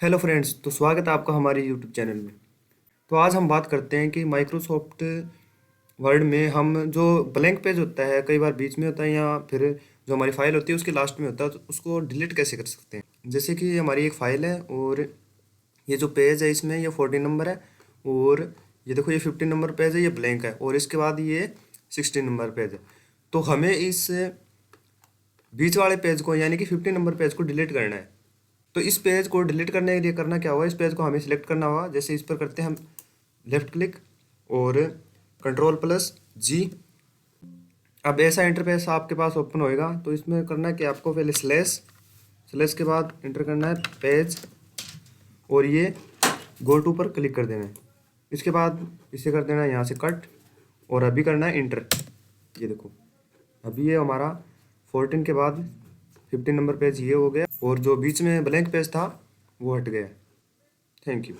Hello friends, तो स्वागत है आपका हमारे यूट्यूब चैनल में। तो आज हम बात करते हैं कि माइक्रोसॉफ्ट वर्ड में हम जो ब्लैंक पेज होता है, कई बार बीच में होता है या फिर जो हमारी फाइल होती है उसके लास्ट में होता है, तो उसको डिलीट कैसे कर सकते हैं। जैसे कि हमारी एक फाइल है और ये जो पेज है इसमें ये 14 नंबर है, और ये देखो ये 15 नंबर पेज है, ये ब्लैंक है, और इसके बाद ये 16 नंबर पेज है। तो हमें इस बीच वाले पेज को यानी कि 15 नंबर पेज को डिलीट करना है। तो इस पेज को डिलीट करने के लिए करना क्या होगा, इस पेज को हमें सिलेक्ट करना होगा। जैसे इस पर करते हैं हम लेफ्ट क्लिक और Ctrl+G। अब ऐसा इंटरफेस आपके पास ओपन होएगा। तो इसमें करना है कि आपको पहले स्लैश स्लैश के बाद इंटर करना है पेज, और ये गो टू पर क्लिक कर देना है। इसके बाद इसे कर देना है यहाँ से कट, और अभी करना है इंटर। ये देखो अभी ये हमारा 14 के बाद 15 नंबर पेज ये हो गया, और जो बीच में ब्लैंक पेज था वो हट गया। Thank you.